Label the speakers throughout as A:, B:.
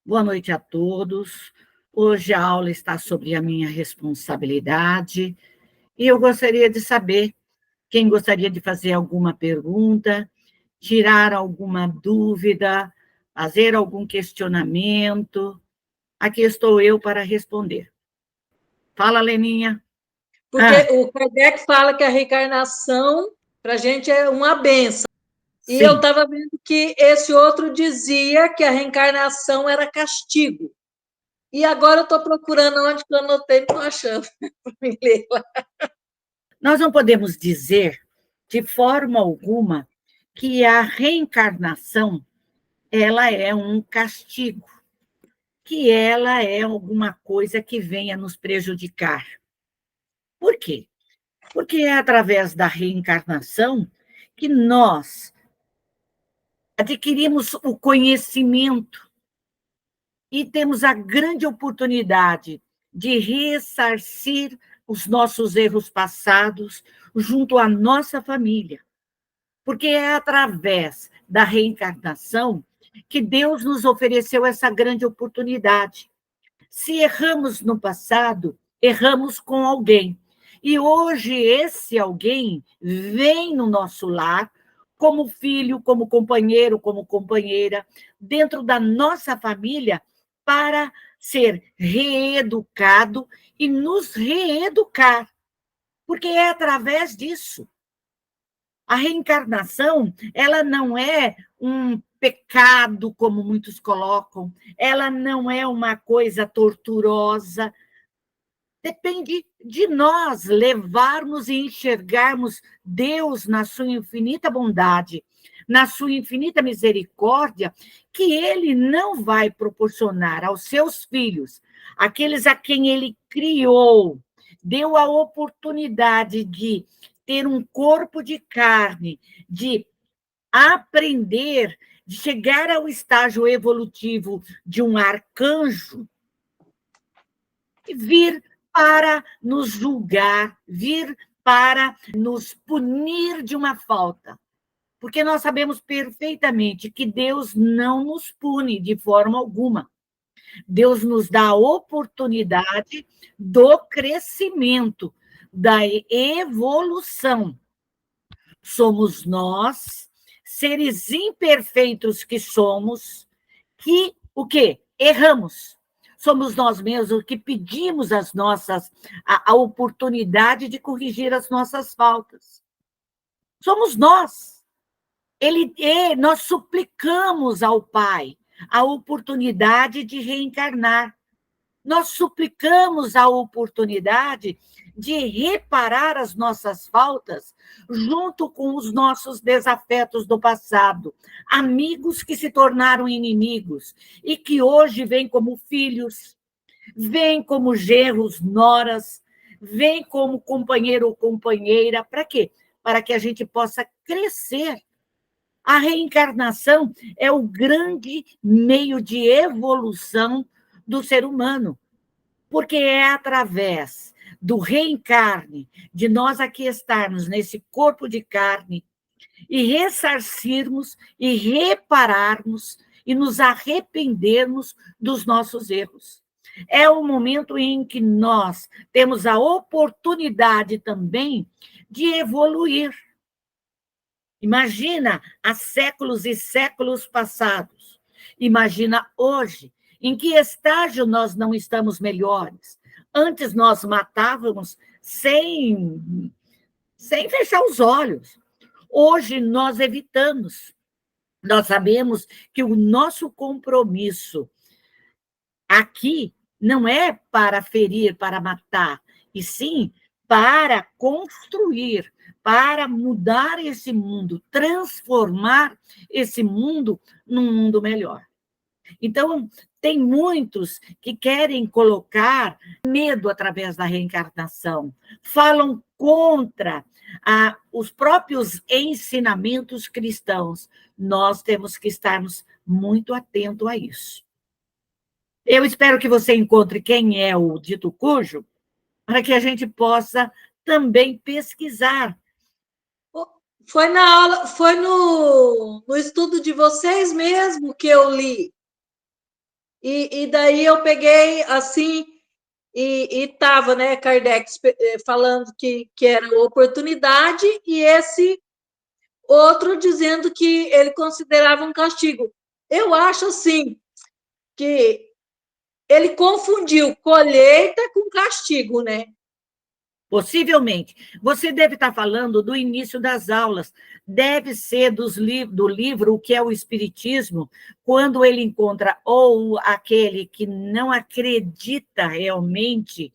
A: Boa noite a todos. Hoje a aula está sobre a minha responsabilidade e eu gostaria de saber quem gostaria de fazer alguma pergunta, tirar alguma dúvida, fazer algum questionamento. Aqui estou eu para responder. Fala, Leninha.
B: Porque o Kardec fala que a reencarnação, para a gente, é uma benção. E eu
A: Sim.
B: estava vendo que esse outro dizia que a reencarnação era castigo. E agora eu estou procurando onde que eu anotei, não estou achando para me ler lá.
A: Nós não podemos dizer, de forma alguma, que a reencarnação ela é um castigo, que ela é alguma coisa que venha nos prejudicar. Por quê? Porque é através da reencarnação que nós adquirimos o conhecimento e temos a grande oportunidade de ressarcir os nossos erros passados junto à nossa família. Porque é através da reencarnação que Deus nos ofereceu essa grande oportunidade. Se erramos no passado, erramos com alguém. E hoje esse alguém vem no nosso lar, como filho, como companheiro, como companheira, dentro da nossa família, para ser reeducado e nos reeducar. Porque é através disso. A reencarnação, ela não é um pecado, como muitos colocam, ela não é uma coisa torturosa. Depende de nós levarmos e enxergarmos Deus na sua infinita bondade, na sua infinita misericórdia, que Ele não vai proporcionar aos seus filhos, aqueles a quem Ele criou, deu a oportunidade de ter um corpo de carne, de aprender, de chegar ao estágio evolutivo de um arcanjo, e vir para nos julgar, vir para nos punir de uma falta. Porque nós sabemos perfeitamente que Deus não nos pune de forma alguma. Deus nos dá a oportunidade do crescimento, da evolução. Somos nós, seres imperfeitos que somos, que o quê? Erramos. Somos nós mesmos que pedimos a oportunidade de corrigir as nossas faltas. Somos nós. Nós suplicamos ao Pai a oportunidade de reencarnar. Nós suplicamos a oportunidade de reparar as nossas faltas junto com os nossos desafetos do passado, amigos que se tornaram inimigos e que hoje vêm como filhos, vêm como genros, noras, vêm como companheiro ou companheira. Para quê? Para que a gente possa crescer. A reencarnação é o grande meio de evolução do ser humano, porque é através do reencarne, de nós aqui estarmos nesse corpo de carne e ressarcirmos e repararmos e nos arrependermos dos nossos erros. É o momento em que nós temos a oportunidade também de evoluir. Imagina há séculos e séculos passados. Imagina hoje, em que estágio nós não estamos melhores. Antes nós matávamos sem fechar os olhos. Hoje nós evitamos. Nós sabemos que o nosso compromisso aqui não é para ferir, para matar, e sim para construir, para mudar esse mundo, transformar esse mundo num mundo melhor. Então, tem muitos que querem colocar medo através da reencarnação, falam contra os próprios ensinamentos cristãos. Nós temos que estarmos muito atentos a isso. Eu espero que você encontre quem é o dito cujo, para que a gente possa também pesquisar.
B: Foi na aula, foi no estudo de vocês mesmo que eu li. E daí eu peguei assim, e estava, né, Kardec falando que era oportunidade, e esse outro dizendo que ele considerava um castigo. Eu acho assim que ele confundiu colheita com castigo, né?
A: Possivelmente. Você deve estar falando do início das aulas. Deve ser do livro O que é o Espiritismo, quando ele encontra ou aquele que não acredita realmente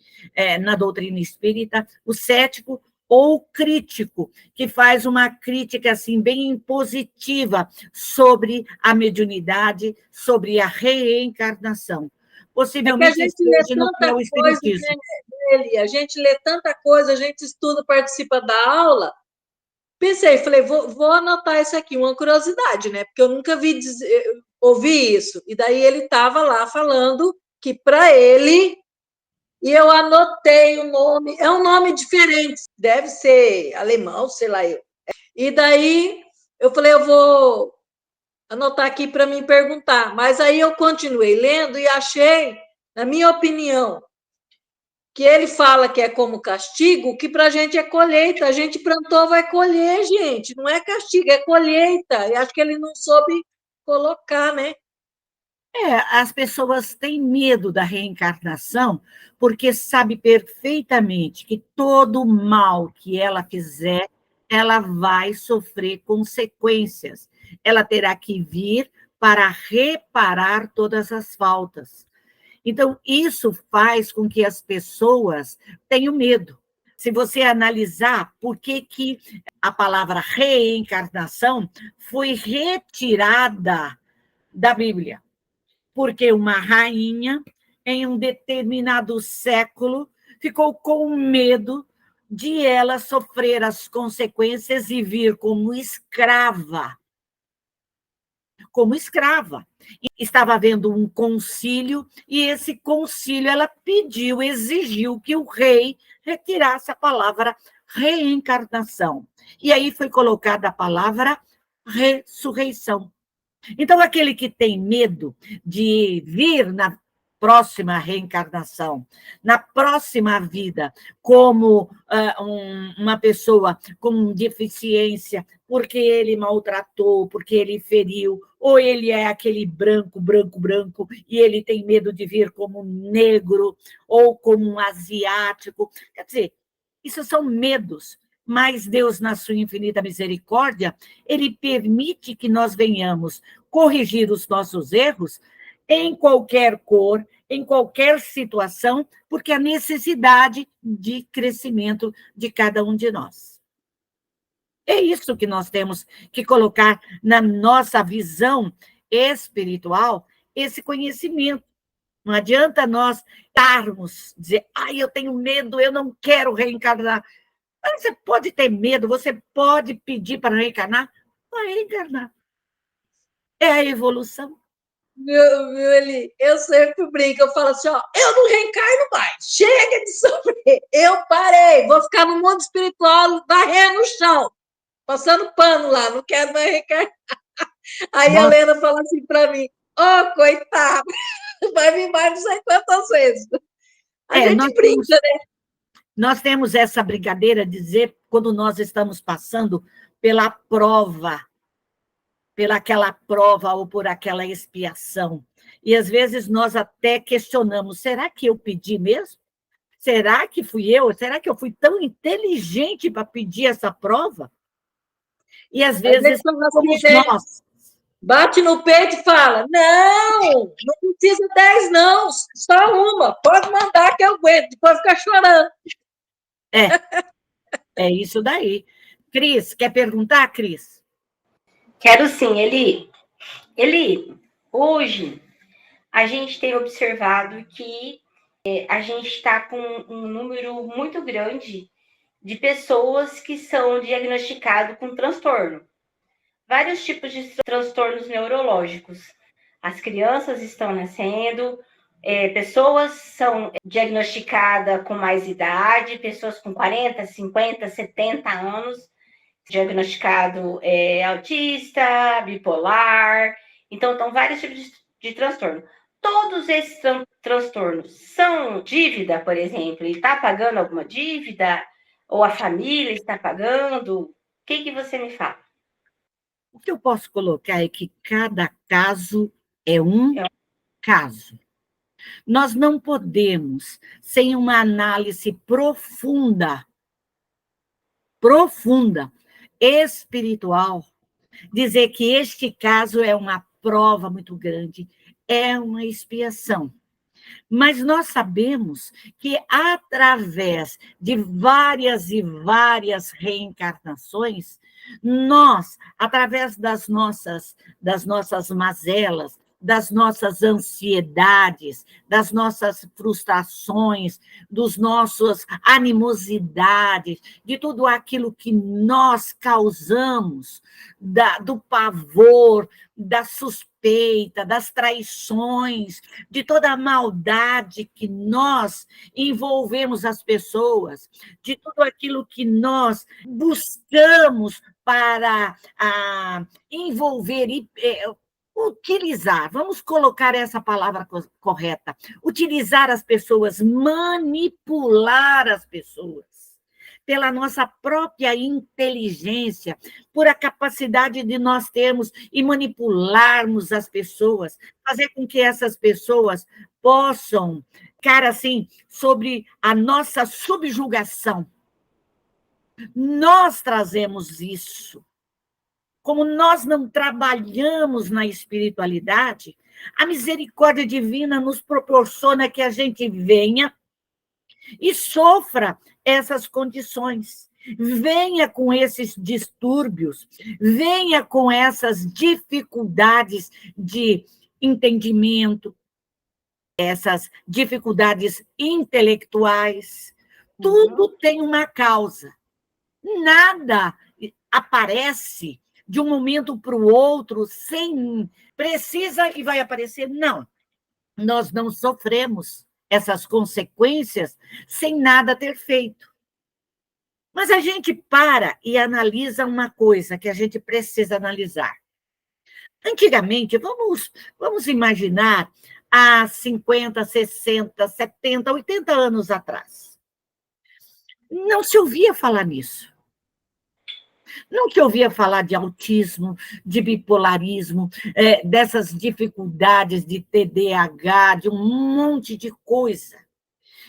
A: na doutrina espírita, o cético, ou o crítico, que faz uma crítica assim bem positiva sobre a mediunidade, sobre a reencarnação.
B: É que a
A: Possivelmente
B: gente lê
A: esteja no que é
B: tanta
A: o
B: coisa,
A: Espiritismo.
B: né, Eli? A gente lê tanta coisa, a gente estuda, participa da aula. Pensei, falei, vou anotar isso aqui, uma curiosidade, né? Porque eu nunca ouvi isso. E daí ele estava lá falando que para ele, e eu anotei o nome, é um nome diferente, deve ser alemão, sei lá eu. E daí eu falei, eu vou anotar aqui para me perguntar. Mas aí eu continuei lendo e achei, na minha opinião, que ele fala que é como castigo, que para a gente é colheita. A gente plantou, vai colher, gente. Não é castigo, é colheita. E acho que ele não soube colocar, né?
A: As pessoas têm medo da reencarnação porque sabe perfeitamente que todo mal que ela fizer, ela vai sofrer consequências. Ela terá que vir para reparar todas as faltas. Então, isso faz com que as pessoas tenham medo. Se você analisar por que a palavra reencarnação foi retirada da Bíblia, porque uma rainha, em um determinado século, ficou com medo de ela sofrer as consequências e vir como escrava. Como escrava. Estava havendo um concílio, e esse concílio ela pediu, exigiu que o rei retirasse a palavra reencarnação. E aí foi colocada a palavra ressurreição. Então, aquele que tem medo de vir na próxima reencarnação, na próxima vida, como uma pessoa com deficiência, porque ele maltratou, porque ele feriu, ou ele é aquele branco, branco, branco, e ele tem medo de vir como negro, ou como um asiático. Quer dizer, isso são medos, mas Deus, na sua infinita misericórdia, ele permite que nós venhamos corrigir os nossos erros em qualquer cor, em qualquer situação, porque a necessidade de crescimento de cada um de nós. É isso que nós temos que colocar na nossa visão espiritual, esse conhecimento. Não adianta nós estarmos, dizer, eu tenho medo, eu não quero reencarnar. Mas você pode ter medo, você pode pedir para reencarnar, vai reencarnar. É a evolução.
B: Viu, Eli? Eu sempre brinco, eu falo assim, ó, eu não reencarno mais, chega de sofrer, eu parei, vou ficar no mundo espiritual, varrendo no chão, passando pano lá, não quero mais reencarnar. Aí a
A: Nós,
B: Helena fala assim para mim, coitado, vai vir mais não sei quantas vezes. A
A: nós
B: gente
A: temos,
B: brinca, né?
A: nós temos essa brincadeira de dizer quando nós estamos passando pela prova, pelaquela prova ou por aquela expiação. E às vezes nós até questionamos, será que eu pedi mesmo? Será que fui eu? Será que eu fui tão inteligente para pedir essa prova? E às
B: Às vezes
A: vezes
B: fala assim,
A: somos
B: né?
A: nós.
B: Bate no peito e fala: não precisa 10, não, só uma, pode mandar que eu aguento, depois ficar chorando.
A: É, é isso daí. Cris, quer perguntar, Cris?
C: Quero sim, Eli. Eli, hoje a gente tem observado que a gente está com um número muito grande de pessoas que são diagnosticadas com transtorno. Vários tipos de transtornos neurológicos. As crianças estão nascendo, pessoas são diagnosticadas com mais idade, pessoas com 40, 50, 70 anos, diagnosticado autista, bipolar. Então, vários tipos de transtorno. todos esses transtornos são dívida, por exemplo? Ele está pagando alguma dívida? Ou a família está pagando? O que você me fala?
A: O que eu posso colocar é que cada caso é um caso. Nós não podemos, sem uma análise profunda, espiritual, dizer que este caso é uma prova muito grande, é uma expiação. Mas nós sabemos que, através de várias e várias reencarnações, nós, através das nossas mazelas, das nossas ansiedades, das nossas frustrações, dos nossas animosidades, de tudo aquilo que nós causamos, do pavor, da suspeita, das traições, de toda a maldade que nós envolvemos as pessoas, de tudo aquilo que nós buscamos para envolver e utilizar, vamos colocar essa palavra correta, utilizar as pessoas, manipular as pessoas, pela nossa própria inteligência, por a capacidade de nós termos e manipularmos as pessoas, fazer com que essas pessoas possam ficar assim, sobre a nossa subjugação. Nós trazemos isso. Como nós não trabalhamos na espiritualidade, a misericórdia divina nos proporciona que a gente venha e sofra essas condições, venha com esses distúrbios, venha com essas dificuldades de entendimento, essas dificuldades intelectuais. Tudo tem uma causa. Nada aparece de um momento para o outro, sem precisa e vai aparecer. Não, nós não sofremos essas consequências sem nada ter feito. Mas a gente para e analisa uma coisa que a gente precisa analisar. Antigamente, vamos imaginar há 50, 60, 70, 80 anos atrás. Não se ouvia falar nisso. Não que ouvia falar de autismo, de bipolarismo, dessas dificuldades de TDAH, de um monte de coisa.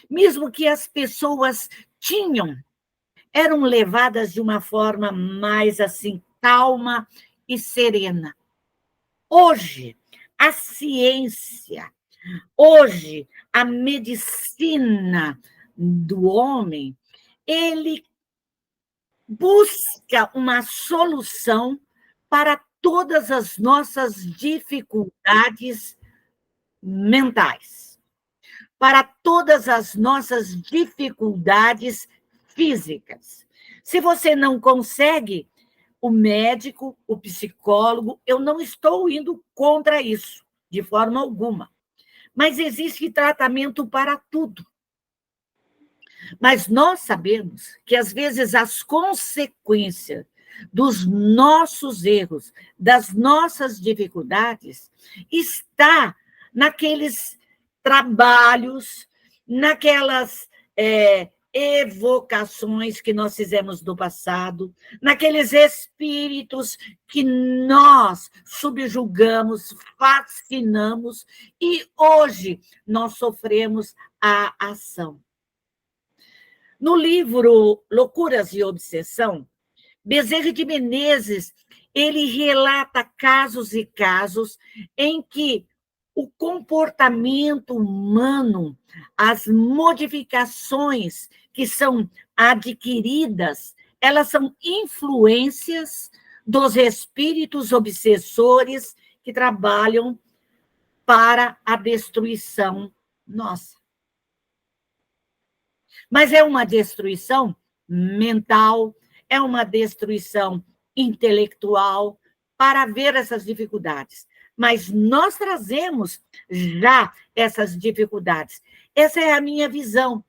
A: Mesmo que as pessoas tinham, eram levadas de uma forma mais assim, calma e serena. Hoje, a ciência, hoje, a medicina do homem, ele busca uma solução para todas as nossas dificuldades mentais, para todas as nossas dificuldades físicas. Se você não consegue, o médico, o psicólogo, eu não estou indo contra isso, de forma alguma, mas existe tratamento para tudo. Mas nós sabemos que, às vezes, as consequências dos nossos erros, das nossas dificuldades, está naqueles trabalhos, naquelas evocações que nós fizemos do passado, naqueles espíritos que nós subjugamos, fascinamos, e hoje nós sofremos a ação. No livro Loucuras e Obsessão, Bezerra de Menezes, ele relata casos e casos em que o comportamento humano, as modificações que são adquiridas, elas são influências dos espíritos obsessores que trabalham para a destruição nossa. Mas é uma destruição mental, é uma destruição intelectual, para ver essas dificuldades. Mas nós trazemos já essas dificuldades. Essa é a minha visão.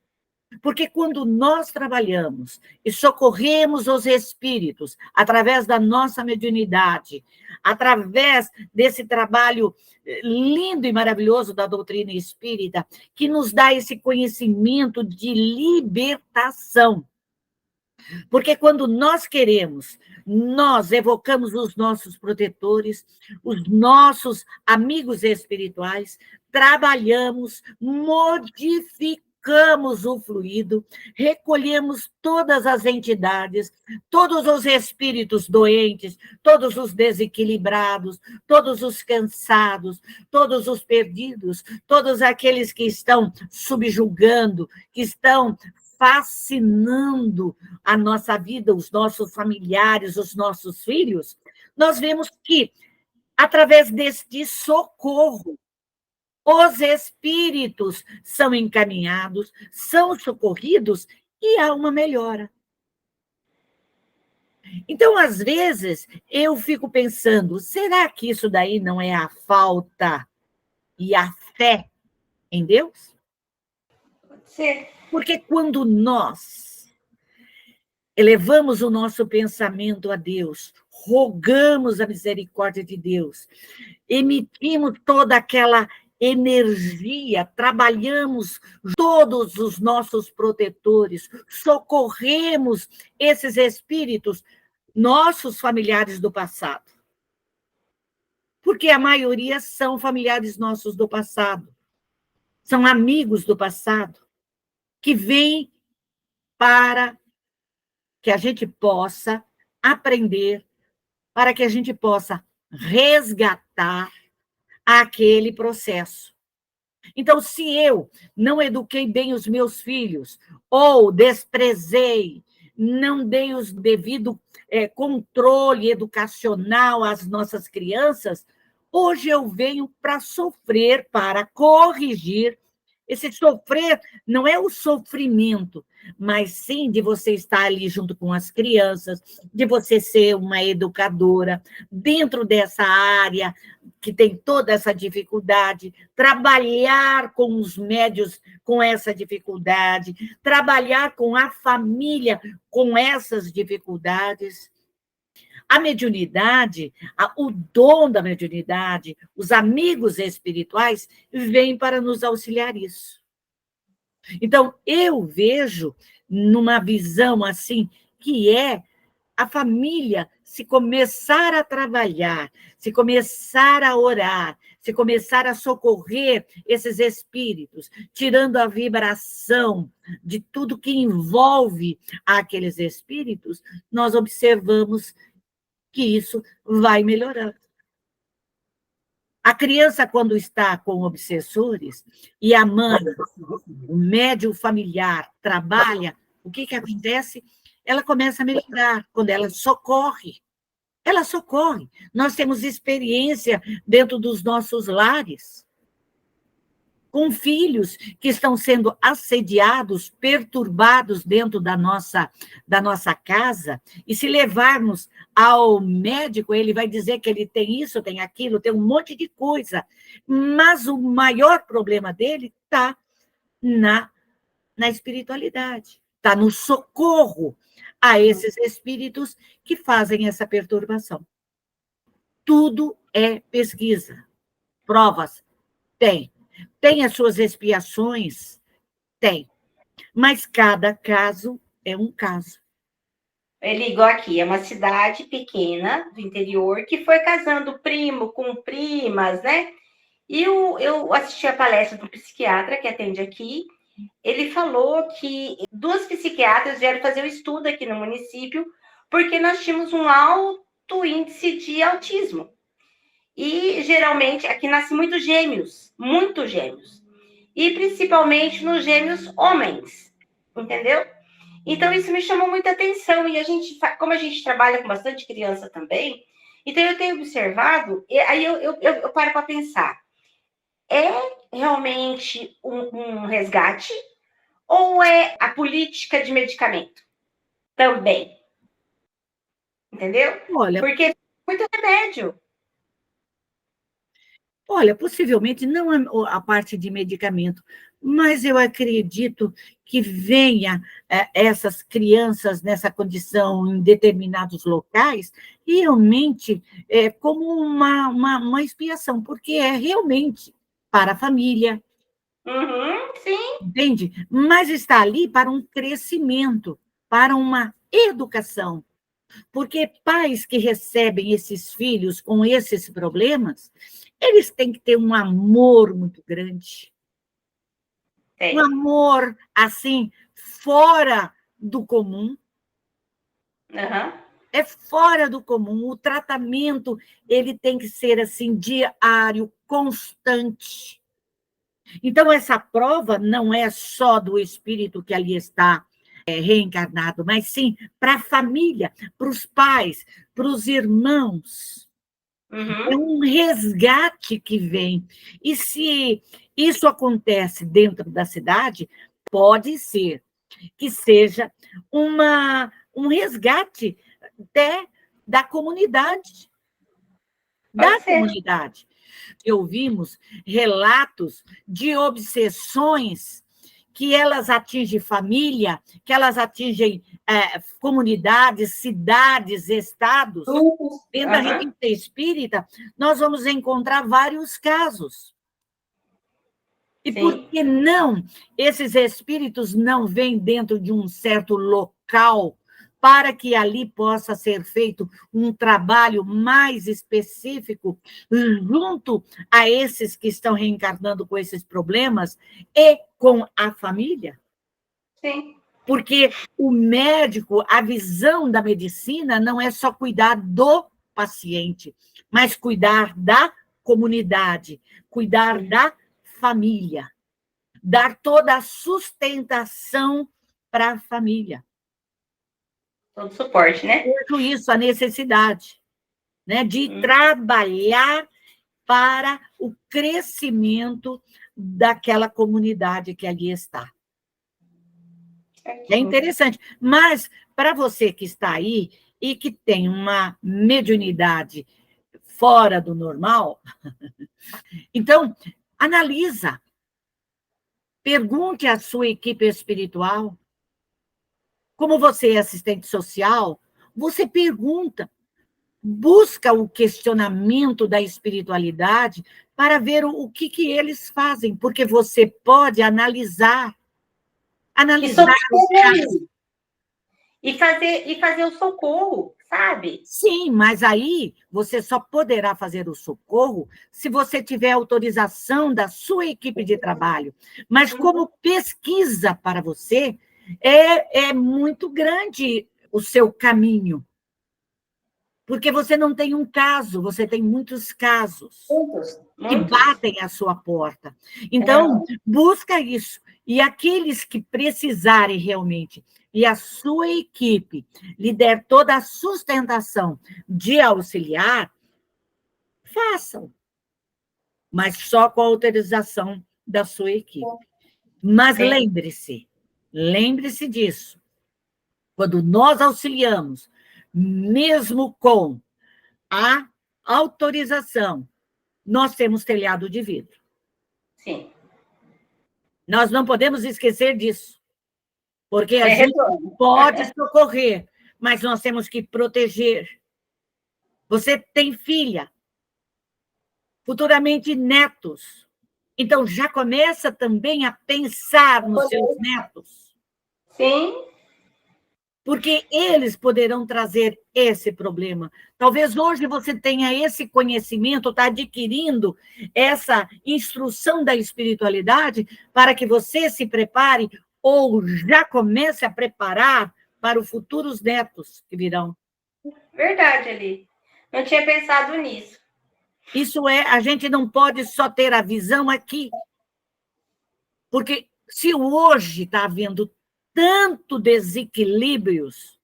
A: Porque quando nós trabalhamos e socorremos os espíritos através da nossa mediunidade, através desse trabalho lindo e maravilhoso da doutrina espírita, que nos dá esse conhecimento de libertação. Porque quando nós queremos, nós evocamos os nossos protetores, os nossos amigos espirituais, trabalhamos, modificamos o fluido, recolhemos todas as entidades, todos os espíritos doentes, todos os desequilibrados, todos os cansados, todos os perdidos, todos aqueles que estão subjugando, que estão fascinando a nossa vida, os nossos familiares, os nossos filhos, nós vemos que, através deste socorro, os espíritos são encaminhados, são socorridos e há uma melhora. Então, às vezes, eu fico pensando, será que isso daí não é a falta e a fé em Deus?
C: Pode ser.
A: Porque quando nós elevamos o nosso pensamento a Deus, rogamos a misericórdia de Deus, emitimos toda aquela energia, trabalhamos todos os nossos protetores, socorremos esses espíritos, nossos familiares do passado. Porque a maioria são familiares nossos do passado, são amigos do passado, que vêm para que a gente possa aprender, para que a gente possa resgatar aquele processo. Então, se eu não eduquei bem os meus filhos, ou desprezei, não dei o devido controle educacional às nossas crianças, hoje eu venho para sofrer, para corrigir. Esse sofrer não é o sofrimento, mas sim de você estar ali junto com as crianças, de você ser uma educadora dentro dessa área que tem toda essa dificuldade, trabalhar com os médios com essa dificuldade, trabalhar com a família com essas dificuldades. A mediunidade, o dom da mediunidade, os amigos espirituais vêm para nos auxiliar isso. Então, eu vejo numa visão assim, que é a família se começar a trabalhar, se começar a orar, se começar a socorrer esses espíritos, tirando a vibração de tudo que envolve aqueles espíritos, nós observamos que isso vai melhorando. A criança, quando está com obsessores, e a mãe, o médium familiar, trabalha, o que acontece? Ela começa a melhorar, quando ela socorre. Ela socorre. Nós temos experiência dentro dos nossos lares, com filhos que estão sendo assediados, perturbados dentro da nossa casa, e se levarmos ao médico, ele vai dizer que ele tem isso, tem aquilo, tem um monte de coisa, mas o maior problema dele está na espiritualidade, está no socorro a esses espíritos que fazem essa perturbação. Tudo é pesquisa, provas, tem. Tem as suas expiações? Tem. Mas cada caso é um caso.
C: Ele igual aqui, é uma cidade pequena do interior que foi casando primo com primas, né? E eu assisti a palestra do psiquiatra que atende aqui. Ele falou que 2 psiquiatras vieram fazer o estudo aqui no município porque nós tínhamos um alto índice de autismo. E, geralmente, aqui nasce muitos gêmeos. E, principalmente, nos gêmeos homens, entendeu? Então, isso me chamou muita atenção. E como a gente trabalha com bastante criança também, então eu tenho observado, e aí eu paro para pensar, é realmente um resgate ou é a política de medicamento? Também. Entendeu?
A: Olha,
C: porque muito remédio.
A: Olha, possivelmente não a parte de medicamento, mas eu acredito que venha essas crianças nessa condição em determinados locais, realmente como uma expiação, porque é realmente para a família,
C: Sim.
A: entende? Mas está ali para um crescimento, para uma educação. Porque pais que recebem esses filhos com esses problemas, eles têm que ter um amor muito grande. Um amor, assim, fora do comum. É fora do comum. O tratamento, ele tem que ser, assim, diário, constante. Então, essa prova não é só do espírito que ali está reencarnado, mas sim para a família, para os pais, para os irmãos. É um resgate que vem. E se isso acontece dentro da cidade, pode ser que seja um resgate até da comunidade. Da comunidade. E ouvimos relatos de obsessões que elas atingem família, que elas atingem comunidades, cidades, estados. Dentro da revista espírita, nós vamos encontrar vários casos. E por que não esses espíritos não vêm dentro de um certo local para que ali possa ser feito um trabalho mais específico junto a esses que estão reencarnando com esses problemas e com a família?
C: Sim.
A: Porque o médico, a visão da medicina não é só cuidar do paciente, mas cuidar da comunidade, cuidar da família, dar toda a sustentação para a família.
C: Todo suporte, né?
A: Vejo isso, a necessidade, né, de trabalhar para o crescimento daquela comunidade que ali está. É interessante. Mas, para você que está aí e que tem uma mediunidade fora do normal, então, analisa. Pergunte à sua equipe espiritual. Como você é assistente social, você pergunta, busca o questionamento da espiritualidade para ver o que eles fazem, porque você pode analisar o caso.
C: E fazer o socorro, sabe?
A: Sim, mas aí você só poderá fazer o socorro se você tiver autorização da sua equipe de trabalho. Mas como pesquisa para você, é muito grande o seu caminho. Porque você não tem um caso, você tem muitos casos que batem à sua porta. Então, busca isso. E aqueles que precisarem realmente, e a sua equipe lhe der toda a sustentação de auxiliar, façam. Mas só com a autorização da sua equipe. Mas lembre-se disso. Quando nós auxiliamos, mesmo com a autorização, nós temos telhado de vidro.
C: Sim.
A: Nós não podemos esquecer disso, porque a gente pode socorrer, mas nós temos que proteger. Você tem filha, futuramente netos, então já começa também a pensar nos seus netos.
C: Sim.
A: Porque eles poderão trazer esse problema. Talvez hoje você tenha esse conhecimento, está adquirindo essa instrução da espiritualidade para que você se prepare ou já comece a preparar para os futuros netos que virão.
C: Verdade, Eli. Não tinha pensado nisso.
A: Isso a gente não pode só ter a visão aqui. Porque se hoje está havendo tanto desequilíbrios,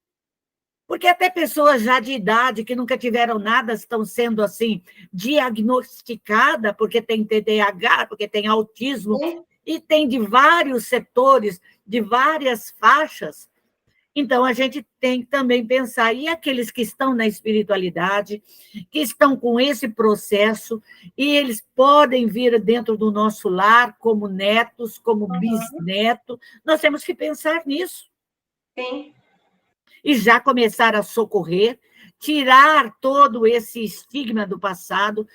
A: porque até pessoas já de idade que nunca tiveram nada estão sendo assim diagnosticadas porque tem TDAH, porque tem autismo, e tem de vários setores, de várias faixas. Então, a gente tem que também pensar, e aqueles que estão na espiritualidade, que estão com esse processo, e eles podem vir dentro do nosso lar como netos, como bisneto, nós temos que pensar nisso.
C: Sim.
A: E já começar a socorrer, tirar todo esse estigma do passado,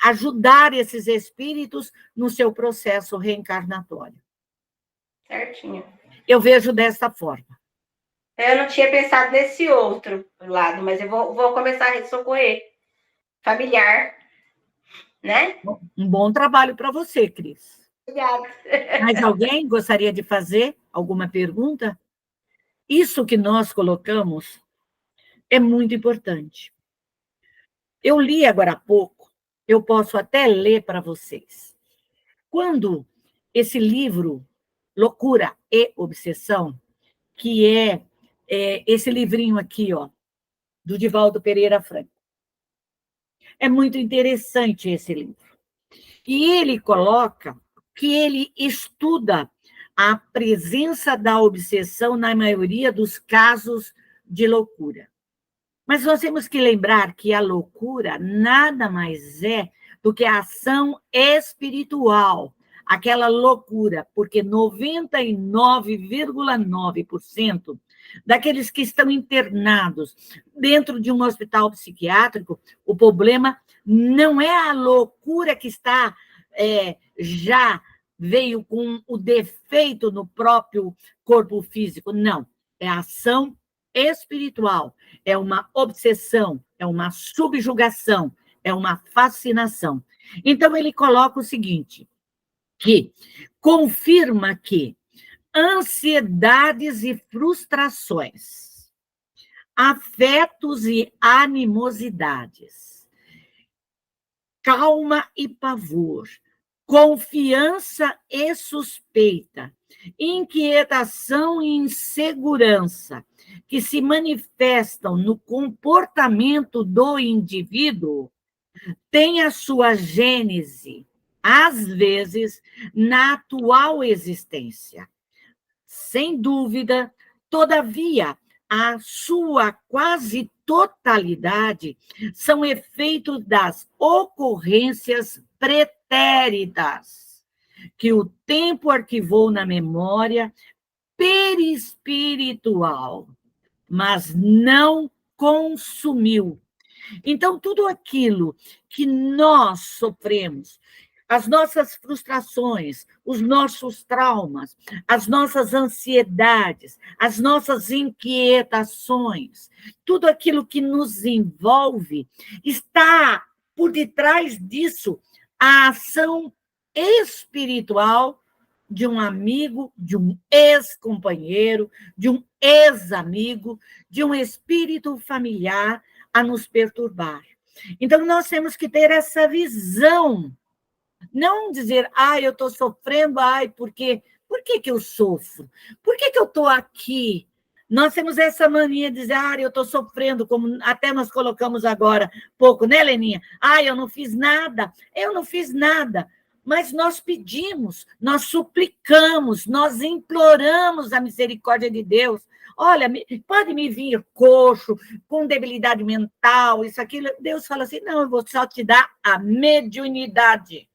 A: ajudar esses espíritos no seu processo reencarnatório.
C: Certinho.
A: Eu vejo dessa forma.
C: Eu não tinha pensado nesse outro lado, mas eu vou começar a socorrer familiar, né?
A: Um bom trabalho para você, Cris.
C: Obrigada.
A: Mais alguém gostaria de fazer alguma pergunta? Isso que nós colocamos é muito importante. Eu li agora há pouco, eu posso até ler para vocês. Quando esse livro, Loucura e Obsessão, que é esse livrinho aqui, ó, do Divaldo Pereira Franco. É muito interessante esse livro. E ele coloca que ele estuda a presença da obsessão na maioria dos casos de loucura. Mas nós temos que lembrar que a loucura nada mais é do que a ação espiritual, aquela loucura, porque 99,9% daqueles que estão internados dentro de um hospital psiquiátrico, o problema não é a loucura que está já veio com o defeito no próprio corpo físico, não, é a ação espiritual, é uma obsessão, é uma subjugação, é uma fascinação. Então, ele coloca o seguinte, que confirma que ansiedades e frustrações, afetos e animosidades, calma e pavor, confiança e suspeita, inquietação e insegurança, que se manifestam no comportamento do indivíduo, têm a sua gênese, às vezes, na atual existência. Sem dúvida, todavia, a sua quase totalidade são efeitos das ocorrências pretéritas, que o tempo arquivou na memória perispiritual, mas não consumiu. Então, tudo aquilo que nós sofremos, as nossas frustrações, os nossos traumas, as nossas ansiedades, as nossas inquietações, tudo aquilo que nos envolve, está por detrás disso a ação espiritual de um amigo, de um ex-companheiro, de um ex-amigo, de um espírito familiar a nos perturbar. Então, nós temos que ter essa visão. Não dizer, eu estou sofrendo, por que eu sofro? Por que eu estou aqui? Nós temos essa mania de dizer, eu estou sofrendo, como até nós colocamos agora pouco, né, Leninha? Eu não fiz nada. Eu não fiz nada. Mas nós pedimos, nós suplicamos, nós imploramos a misericórdia de Deus. Olha, pode me vir coxo, com debilidade mental, isso, aquilo. Deus fala assim, não, eu vou só te dar a mediunidade.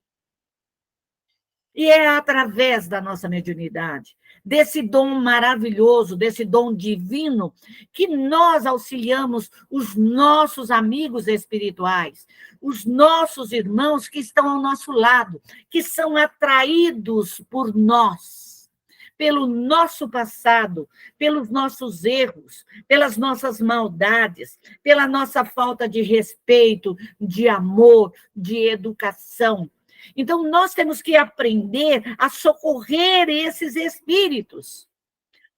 A: E é através da nossa mediunidade, desse dom maravilhoso, desse dom divino, que nós auxiliamos os nossos amigos espirituais, os nossos irmãos que estão ao nosso lado, que são atraídos por nós, pelo nosso passado, pelos nossos erros, pelas nossas maldades, pela nossa falta de respeito, de amor, de educação. Então, nós temos que aprender a socorrer esses espíritos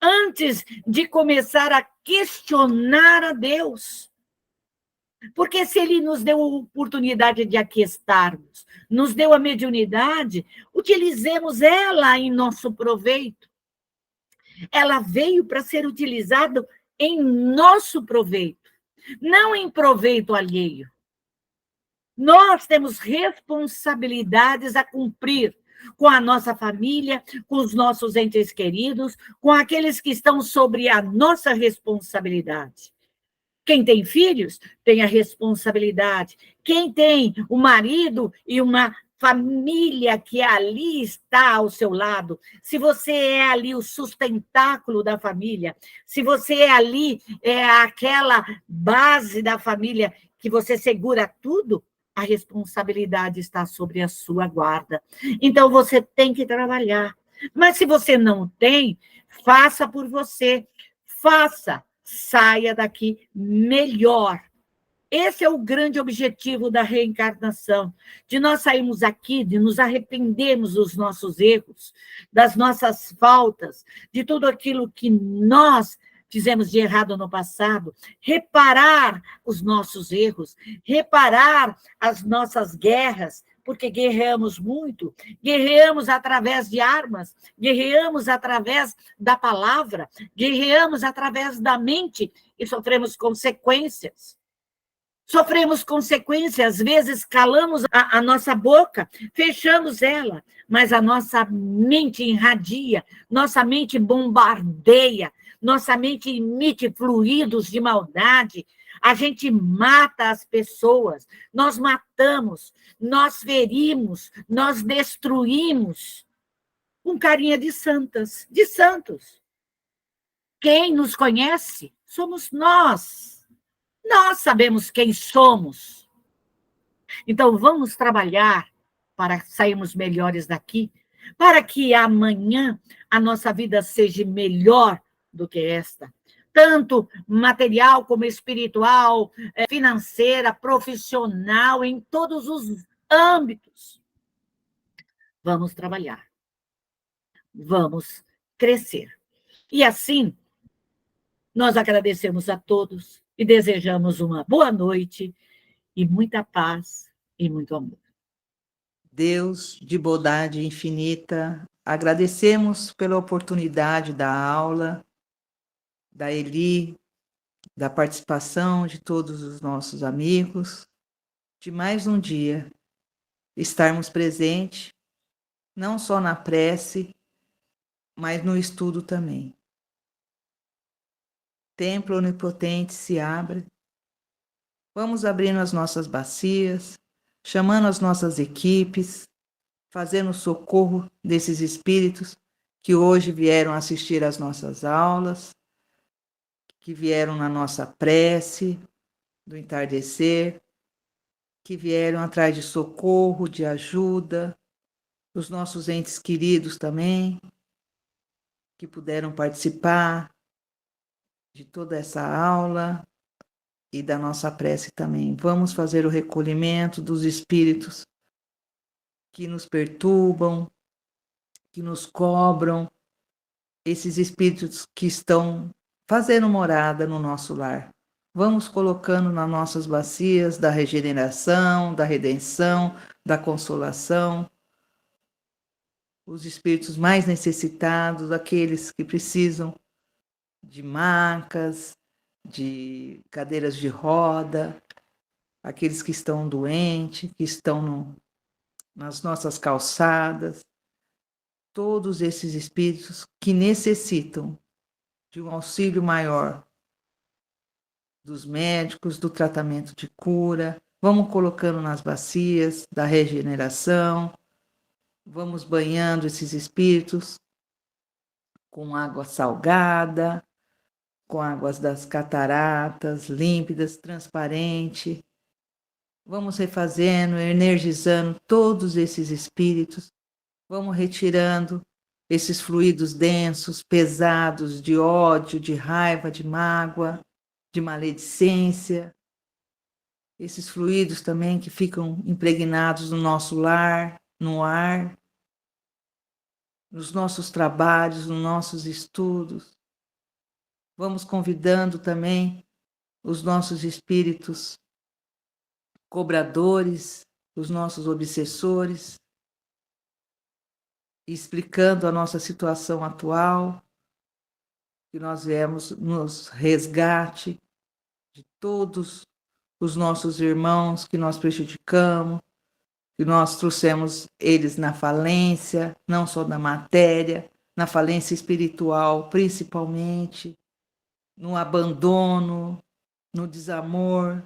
A: antes de começar a questionar a Deus. Porque se ele nos deu a oportunidade de aqui estarmos, nos deu a mediunidade, utilizemos ela em nosso proveito. Ela veio para ser utilizada em nosso proveito, não em proveito alheio. Nós temos responsabilidades a cumprir. com a nossa família, com os nossos entes queridos, com aqueles que estão sobre a nossa responsabilidade. Quem tem filhos tem a responsabilidade. Quem tem um marido e uma família que ali está ao seu lado, se você é ali o sustentáculo da família, se você é ali aquela base da família que você segura tudo, a responsabilidade está sobre a sua guarda. Então, você tem que trabalhar. Mas se você não tem, faça por você. Faça. Saia daqui melhor. Esse é o grande objetivo da reencarnação, de nós sairmos aqui, de nos arrependermos dos nossos erros, das nossas faltas, de tudo aquilo que nós fizemos de errado no passado, reparar os nossos erros, reparar as nossas guerras, porque guerreamos muito, guerreamos através de armas, guerreamos através da palavra, guerreamos através da mente e sofremos consequências. Sofremos consequências, às vezes calamos a nossa boca, fechamos ela, mas a nossa mente irradia, nossa mente bombardeia, nossa mente emite fluidos de maldade, a gente mata as pessoas, nós matamos, nós ferimos, nós destruímos, com carinha de santas, de santos. Quem nos conhece somos nós. Nós sabemos quem somos. Então, vamos trabalhar para sairmos melhores daqui, para que amanhã a nossa vida seja melhor do que esta. Tanto material como espiritual, financeira, profissional, em todos os âmbitos. Vamos trabalhar. Vamos crescer. E assim, nós agradecemos a todos e desejamos uma boa noite e muita paz e muito amor.
D: Deus de bondade infinita, agradecemos pela oportunidade da aula, da Eli, da participação de todos os nossos amigos, de mais um dia estarmos presentes, não só na prece, mas no estudo também. Templo onipotente se abre, vamos abrindo as nossas bacias, chamando as nossas equipes, fazendo socorro desses espíritos que hoje vieram assistir às nossas aulas, que vieram na nossa prece do entardecer, que vieram atrás de socorro, de ajuda, os nossos entes queridos também, que puderam participar de toda essa aula e da nossa prece também. Vamos fazer o recolhimento dos espíritos que nos perturbam, que nos cobram, esses espíritos que estão fazendo morada no nosso lar. Vamos colocando nas nossas bacias da regeneração, da redenção, da consolação, os espíritos mais necessitados, aqueles que precisam de macas, de cadeiras de roda, aqueles que estão doentes, que estão nas nossas calçadas, todos esses espíritos que necessitam de um auxílio maior dos médicos, do tratamento de cura. Vamos colocando nas bacias da regeneração, vamos banhando esses espíritos com água salgada, com águas das cataratas, límpidas, transparente. Vamos refazendo, energizando todos esses espíritos. Vamos retirando esses fluidos densos, pesados, de ódio, de raiva, de mágoa, de maledicência. Esses fluidos também que ficam impregnados no nosso lar, no ar, nos nossos trabalhos, nos nossos estudos. Vamos convidando também os nossos espíritos cobradores, os nossos obsessores, explicando a nossa situação atual, que nós viemos nos resgate de todos os nossos irmãos que nós prejudicamos, que nós trouxemos eles na falência, não só da matéria, na falência espiritual, principalmente, no abandono, no desamor.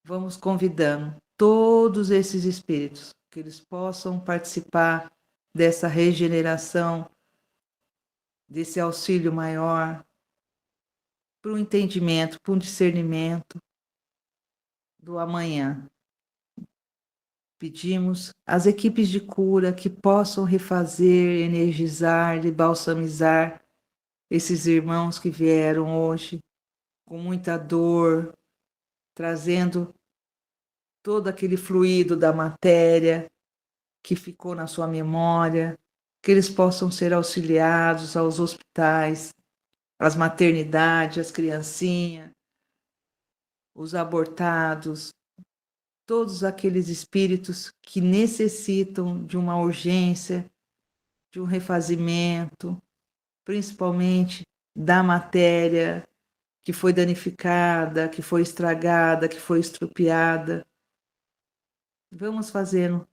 D: Vamos convidando todos esses espíritos que eles possam participar dessa regeneração, desse auxílio maior, para o entendimento, para o discernimento do amanhã. Pedimos às equipes de cura que possam refazer, energizar e balsamizar esses irmãos que vieram hoje com muita dor, trazendo todo aquele fluido da matéria que ficou na sua memória, que eles possam ser auxiliados aos hospitais, às maternidades, às criancinhas, os abortados, todos aqueles espíritos que necessitam de uma urgência, de um refazimento, principalmente da matéria que foi danificada, que foi estragada, que foi estrupiada. Vamos fazendo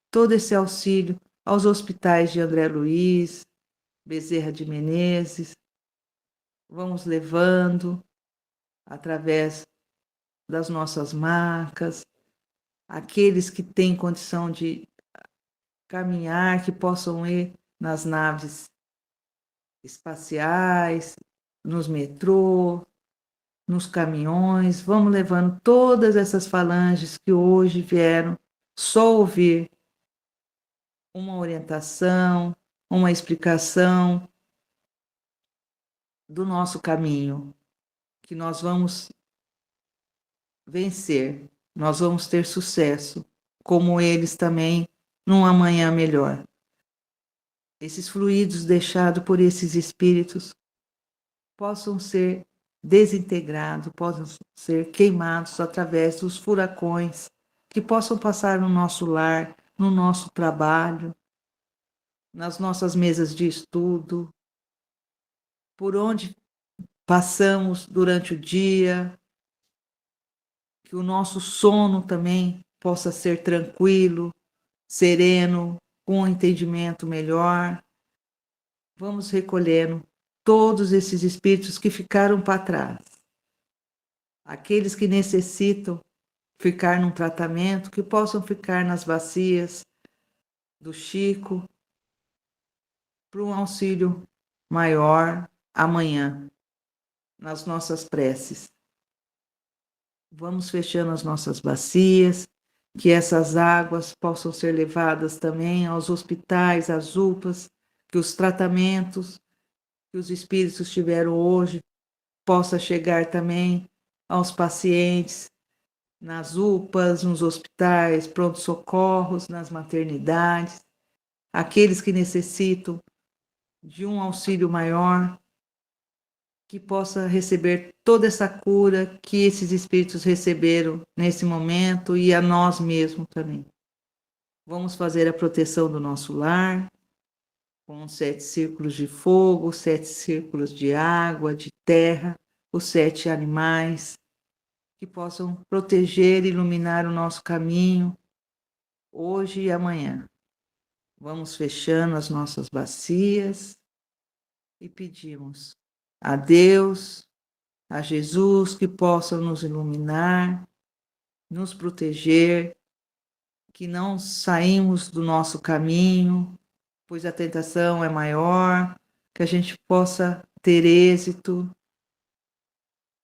D: todo esse auxílio aos hospitais de André Luiz, Bezerra de Menezes. Vamos levando através das nossas marcas, aqueles que têm condição de caminhar, que possam ir nas naves espaciais, nos metrô, nos caminhões. Vamos levando todas essas falanges que hoje vieram só ouvir uma orientação, uma explicação do nosso caminho, que nós vamos vencer, nós vamos ter sucesso, como eles também, num amanhã melhor. Esses fluidos deixados por esses espíritos possam ser desintegrados, possam ser queimados através dos furacões, que possam passar no nosso lar, no nosso trabalho, nas nossas mesas de estudo, por onde passamos durante o dia, que o nosso sono também possa ser tranquilo, sereno, com um entendimento melhor. Vamos recolhendo todos esses espíritos que ficaram para trás. Aqueles que necessitam ficar num tratamento, que possam ficar nas bacias do Chico, para um auxílio maior amanhã, nas nossas preces. Vamos fechando as nossas bacias, que essas águas possam ser levadas também aos hospitais, às UPAs, que os tratamentos que os espíritos tiveram hoje possa chegar também aos pacientes, nas UPAs, nos hospitais, pronto-socorros, nas maternidades, aqueles que necessitam de um auxílio maior, que possa receber toda essa cura que esses espíritos receberam nesse momento e a nós mesmos também. Vamos fazer a proteção do nosso lar, com 7 círculos de fogo, 7 círculos de água, de terra, os 7 animais, que possam proteger e iluminar o nosso caminho, hoje e amanhã. Vamos fechando as nossas bacias e pedimos a Deus, a Jesus, que possam nos iluminar, nos proteger, que não saímos do nosso caminho, pois a tentação é maior, que a gente possa ter êxito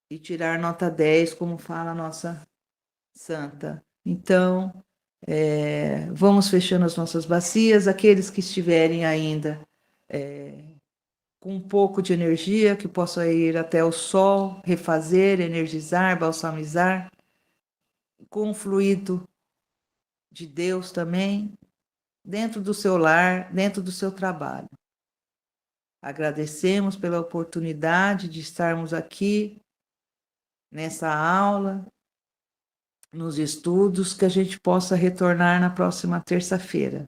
D: e tirar nota 10, como fala a nossa santa. Então, vamos fechando as nossas bacias, aqueles que estiverem ainda com um pouco de energia, que possam ir até o sol, refazer, energizar, balsamizar, com o fluido de Deus também, dentro do seu lar, dentro do seu trabalho. Agradecemos pela oportunidade de estarmos aqui nessa aula, nos estudos, que a gente possa retornar na próxima terça-feira.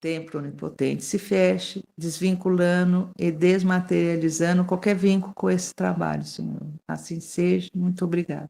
D: Templo onipotente se feche, desvinculando e desmaterializando qualquer vínculo com esse trabalho, Senhor. Assim seja. Muito obrigada.